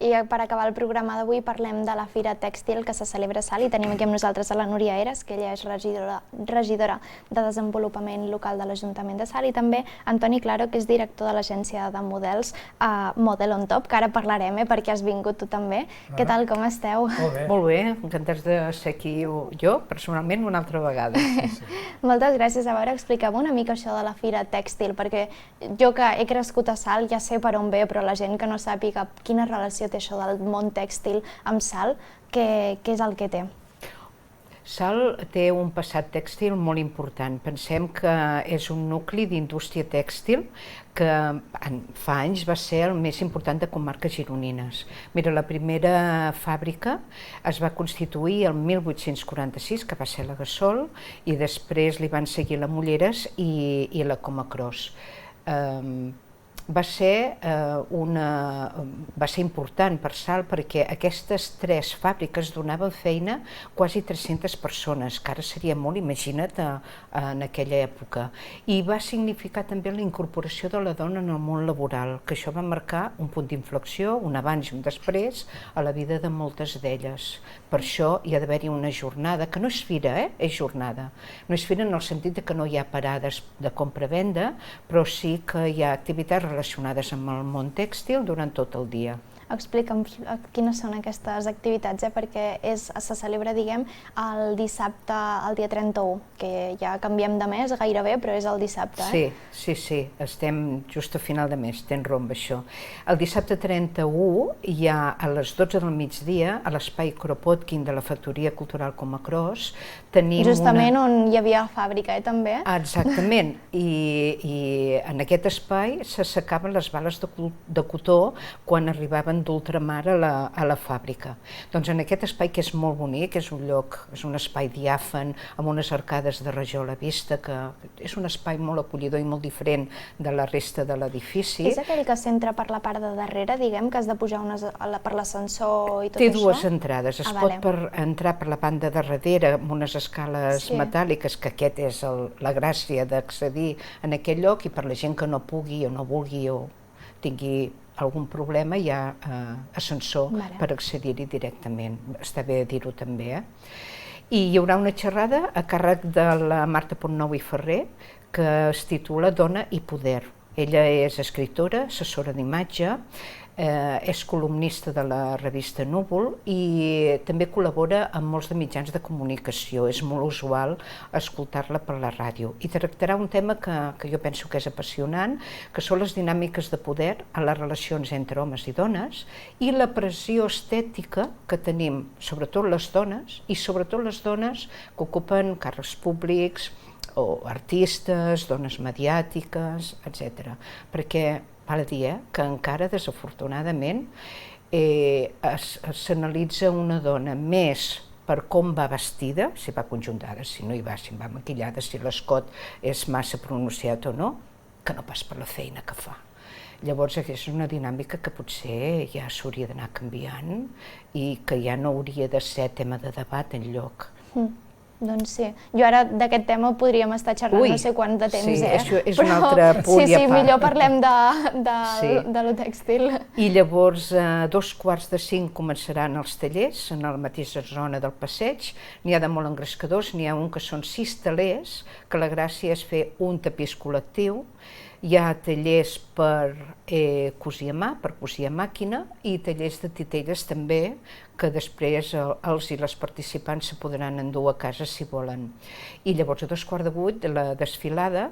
I per acabar el programa d'avui parlem de la Fira Tèxtil que se celebra a Salt i tenim aquí amb nosaltres a la Núria Eres, que ella és regidora de Desenvolupament Local de l'Ajuntament de Salt, i també Antoni Claro, que és director de l'agència de models Model on Top, que ara parlarem perquè has vingut tu també. Què tal, com esteu? Molt bé, encantats de ser aquí jo, personalment, una altra vegada. Moltes gràcies. A veure, explica'm una mica això de la Fira Tèxtil, perquè jo que he crescut a Salt ja sé per on ve, però la gent que no sàpiga quina relació té això del món tèxtil amb Salt, què és el que té? Salt té un passat tèxtil molt important. Pensem que és un nucli d'indústria tèxtil que fa anys va ser el més important de comarques gironines. Mira, la primera fàbrica es va constituir el 1846, que va ser la Gassol, i després li van seguir la Mulleres i la Comacros. Va ser important per Salt perquè aquestes tres fàbriques donaven feina a quasi 300 persones, que ara seria molt, imagina't, en aquella època. I va significar també la incorporació de la dona en el món laboral, que això va marcar un punt d'inflexió, un abans i un després, a la vida de moltes d'elles. Per això hi ha d'haver-hi una jornada, que no és fira, és jornada. No és fira en el sentit que no hi ha parades de compra-venda, però sí que hi ha activitats relacionades amb el món tèxtil durant tot el dia. Explica'm quines són aquestes activitats, perquè se celebra, diguem, el dissabte, el dia 31, que ja canviem de mes gairebé, però és el dissabte. Sí, estem just a final de mes, tens raó amb això. El dissabte 31 hi ha a les 12 del migdia, a l'espai Kropotkin de la Factoria Cultural Comacros, tenim justament on hi havia fàbrica, també? Exactament, i en aquest espai s'assecaven les bales de cotó quan arribaven d'ultramar a la fàbrica. Doncs en aquest espai, que és molt bonic, és un lloc, és un espai diàfan, amb unes arcades de rajol a vista, que és un espai molt acollidor i molt diferent de la resta de l'edifici. És aquell que s'entra per la part de darrere, diguem, que has de pujar per l'ascensor i tot això? Té això? dues entrades. Es pot entrar per la banda de darrere amb unes escales metàl·liques, que aquest és la gràcia d'accedir en aquest lloc, i per la gent que no pugui o no vulgui o tingui algun problema hi ha ascensor per accedir-hi directament. Està bé dir-ho també. I hi haurà una xerrada a càrrec de la Marta Pontnou i Ferrer que es titula Dona i poder. Ella és escriptora, assessora d'imatge, és columnista de la revista Núvol i també col·labora amb molts de mitjans de comunicació. És molt usual escoltar-la per la ràdio. I tractarà un tema que jo penso que és apassionant, que són les dinàmiques de poder a les relacions entre homes i dones i la pressió estètica que tenim, sobretot les dones, i sobretot les dones que ocupen càrrecs públics o artistes, dones mediàtiques, etc. Perquè val a dir que encara, desafortunadament, s'analitza una dona més per com va vestida, si va conjuntada, si no hi va, si va maquillada, si l'escot és massa pronunciat o no, que no pas per la feina que fa. Llavors és una dinàmica que potser ja s'hauria d'anar canviant i que ja no hauria de ser tema de debat enlloc. Doncs sí. Jo ara d'aquest tema podríem estar xerrant no sé quant de temps, Sí, això és un altre punt i a part. Sí, millor parlem de lo tèxtil. I llavors a 4:45 començaran els tallers en la mateixa zona del passeig. N'hi ha de molt engrescadors, n'hi ha un que són 6 tallers, que la gràcia és fer un tapís col·lectiu. Hi ha tallers per cosir a mà, per cosir a màquina, i tallers de titelles també, que després els i les participants se podran endur a casa si volen. I llavors a 7:15 la desfilada,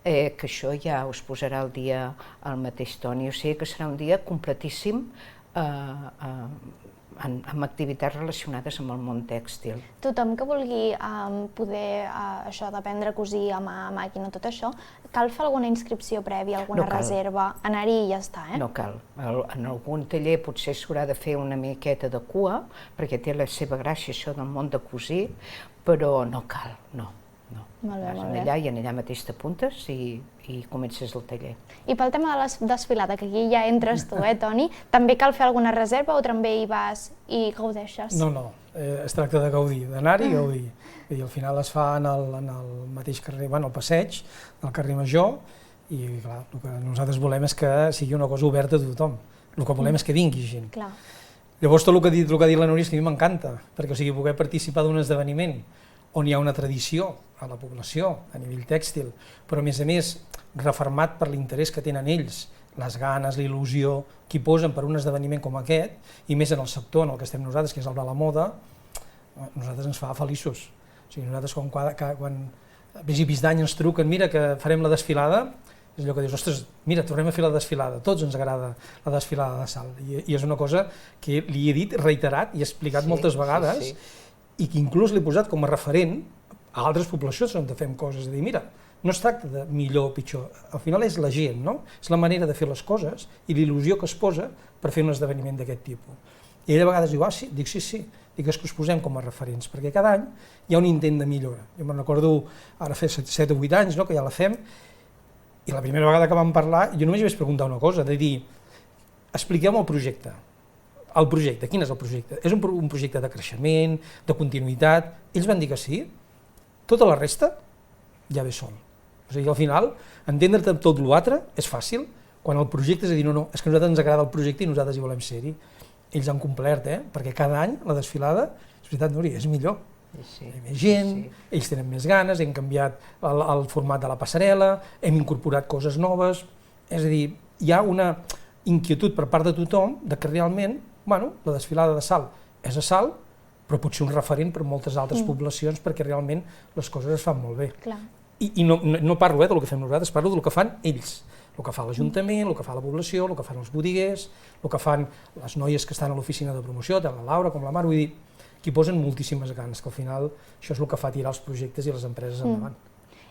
que això ja us posarà al dia el mateix Toni, o sigui que serà un dia completíssim amb activitats relacionades amb el món tèxtil. Tothom que vulgui poder això d'aprendre a cosir a mà, a màquina, tot això, cal fer alguna inscripció prèvia, alguna reserva, anar-hi i ja està, No cal. En algun taller potser s'haurà de fer una miqueta de cua, perquè té la seva gràcia això del món de cosir, però no cal, no. Vas allà i allà mateix t'apuntes i comences el taller. I pel tema de la desfilada, que aquí ja entres tu, Toni, també cal fer alguna reserva o també hi vas i gaudeixes? No, es tracta de gaudir, d'anar-hi i gaudir. Al final es fa en el mateix carrer, al passeig del carrer Major, i clar, el que nosaltres volem és que sigui una cosa oberta a tothom. El que volem és que vingui gent. Llavors tot el que ha dit la Núria és que a mi m'encanta, perquè o sigui, poder participar d'un esdeveniment on hi ha una tradició a la població a nivell tèxtil, però a més refermat per l'interès que tenen ells, les ganes, la il·lusió que hi posen per un esdeveniment com aquest, i més en el sector en el que estem nosaltres, que és el de la moda, a nosaltres ens fa feliços. O sigui, nosaltres quan a principis d'any ens truquen, mira que farem la desfilada, és allò que dius, ostres, mira, tornem a fer la desfilada, tots ens agrada la desfilada de Salt, i és una cosa que li he dit, reiterat i he explicat moltes vegades, i que inclús l'he posat com a referent a altres poblacions on fem coses, de dir, mira, no es tracta de millor o pitjor, al final és la gent, no? És la manera de fer les coses i l'il·lusió que es posa per fer un esdeveniment d'aquest tipus. I ell a vegades diu, sí, dic sí, dic és que us posem com a referents, perquè cada any hi ha un intent de millora. Jo me'n recordo, ara fa 7 o 8 anys, no, que ja la fem, i la primera vegada que vam parlar, jo només vaig preguntar una cosa, de dir, expliqueu-me el projecte. El projecte, quin és el projecte? És un projecte de creixement, de continuïtat? Ells van dir que sí, tota la resta ja ve sol. O sigui, al final, entendre tot l'altre és fàcil, quan el projecte és a dir, no, és que a nosaltres ens agrada el projecte i nosaltres hi volem ser-hi. Ells han complert, perquè cada any la desfilada, és veritat, Núria, és millor. Hi ha més gent, ells tenen més ganes, hem canviat el format de la passarel·la, hem incorporat coses noves, és a dir, hi ha una inquietud per part de tothom de que realment, bueno, la desfilada de Salt és a Salt, però pot ser un referent per moltes altres poblacions perquè realment les coses es fan molt bé. I no parlo del que fem nosaltres, parlo del que fan ells, el que fa l'Ajuntament, el que fa la població, el que fan els botiguers, el que fan les noies que estan a l'oficina de promoció, tant la Laura com la Mar, vull dir, que hi posen moltíssimes ganes, que al final això és el que fa tirar els projectes i les empreses endavant.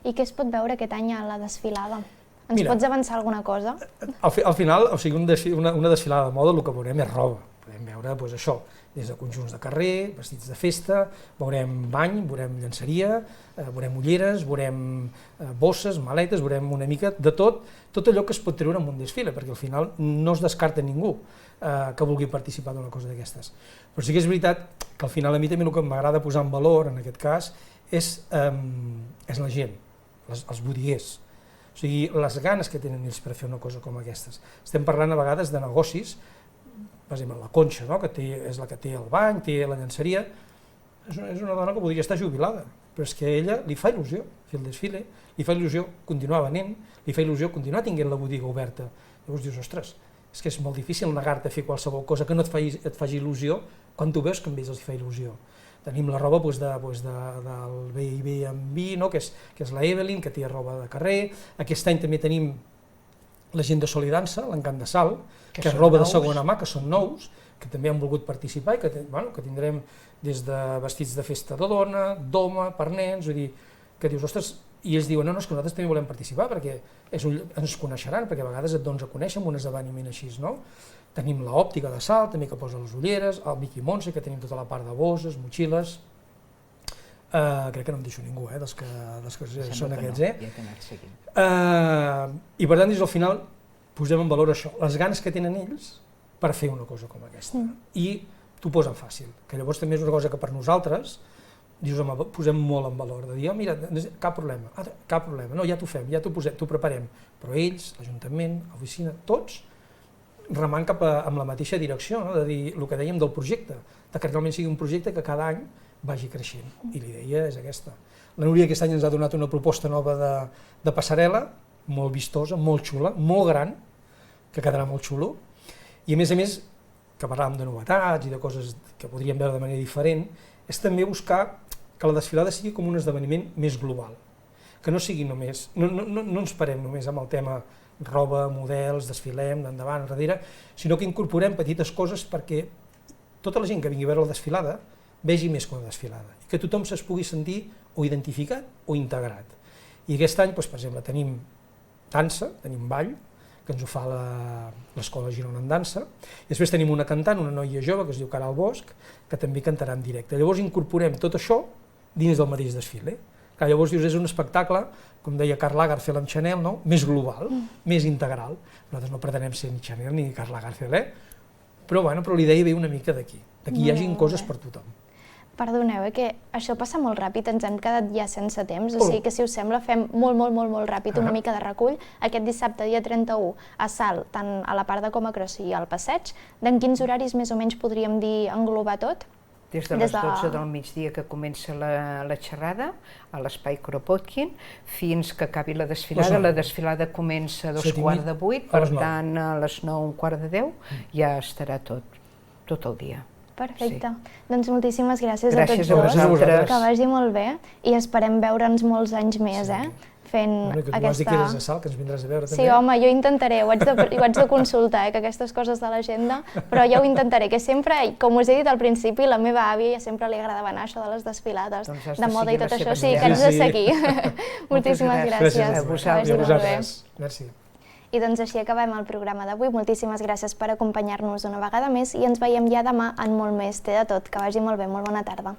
I què es pot veure aquest any a la desfilada? Ens pots avançar alguna cosa? Al final, o sigui, una desfilada de moda el que veurem és roba. Podem veure això, des de conjunts de carrer, vestits de festa, veurem bany, veurem llenceria, veurem ulleres, veurem bosses, maletes, veurem una mica de tot allò que es pot treure en un desfile, perquè al final no es descarta ningú que vulgui participar d'una cosa d'aquestes. Però sí que és veritat que al final a mi també el que m'agrada posar en valor, en aquest cas, és la gent, els botiguers. O sigui, les ganes que tenen ells per fer una cosa com aquestes. Estem parlant a vegades de negocis, per exemple, la Conxa, que és la que té el bany, té la llenceria, és una dona que podria estar jubilada, però és que a ella li fa il·lusió fer el desfile, li fa il·lusió continuar venent, li fa il·lusió continuar tinguent la botiga oberta. Llavors dius, ostres, és que és molt difícil negar-te a fer qualsevol cosa que no et faci il·lusió quan tu veus que a ells els fa il·lusió. Tenim la roba del B&B, que és la Evelyn, que té roba de carrer. Aquest any també tenim la gent de Solidança, l'Encant de Salt, que és roba de segona mà, que són nous, que també han volgut participar i que tindrem des de vestits de festa de dona, d'home, per nens, vull dir, que dius, ostres, i ells diuen, no, és que nosaltres també volem participar perquè ens coneixeran, perquè a vegades et dones a conèixer en un esdeveniment així, no? Tenim l'òptica de Salt, també que posa les ulleres, el Mickey Mouse, que tenim tota la part de bosses, motxilles, crec que no em deixo ningú, dels que són aquests, I per tant, al final, posem en valor això, les ganes que tenen ells per fer una cosa com aquesta, i t'ho posen fàcil, que llavors també és una cosa que per nosaltres, dius, home, posem molt en valor, de dir, mira, cap problema, no, ja t'ho fem, ja t'ho preparem, però ells, l'Ajuntament, l'oficina, tots, remant cap amb la mateixa direcció, de dir, el que dèiem del projecte, que realment sigui un projecte que cada any vagi creixent, i l'idea és aquesta. La Núria aquest any ens ha donat una proposta nova de passarel·la, molt vistosa, molt xula, molt gran, que quedarà molt xulo, i a més, que parlàvem de novetats i de coses que podríem veure de manera diferent, és també buscar que la desfilada sigui com un esdeveniment més global, que no sigui només, no ens parem només amb el tema roba, models, desfilem, d'endavant, enrere, sinó que incorporem petites coses perquè tota la gent que vingui a veure la desfilada vegi més que una desfilada, i que tothom es pugui sentir o identificat o integrat. I aquest any, per exemple, tenim dansa, tenim ball, que ens ho fa l'Escola Girona en dansa, i després tenim una cantant, una noia jove, que es diu Caral Bosch, que també cantarà en directe. Llavors incorporem tot això dins del mateix desfile. Llavors dius, és un espectacle, com deia Karl Lagerfeld amb Chanel, més global, més integral. Nosaltres no pretenem ser ni Chanel ni Karl Lagerfeld, però l'idea ve una mica d'aquí, que hi hagin coses per tothom. Perdoneu, que això passa molt ràpid, ens hem quedat ja sense temps, o sigui que si us sembla fem molt ràpid una mica de recull. Aquest dissabte, dia 31, a Salt, tant a la part de Comacross i al passeig, d'en quins horaris més o menys podríem dir englobar tot? Des de les 12 del migdia que comença la xerrada a l'espai Kropotkin fins que acabi la desfilada. La desfilada comença a 7:15, per tant a les 9, 9:45 ja estarà tot el dia. Perfecte. Doncs moltíssimes gràcies a tots Gràcies a dos. vosaltres. Que vagi molt bé i esperem veure'ns molts anys més, fent Que tu aquesta... has dit que eres a Salt, que ens vindràs a veure també. Sí, home, jo intentaré, ho haig de consultar, que aquestes coses de l'agenda, però ja ho intentaré, que sempre, com us he dit al principi, la meva àvia ja sempre li agradava anar això de les desfilades, de moda i tot això, o sigui que haig de seguir. Moltíssimes gràcies. A vosaltres. Merci. I doncs així acabem el programa d'avui. Moltíssimes gràcies per acompanyar-nos una vegada més i ens veiem ja demà en molt més. Té de tot. Que vagi molt bé. Molt bona tarda.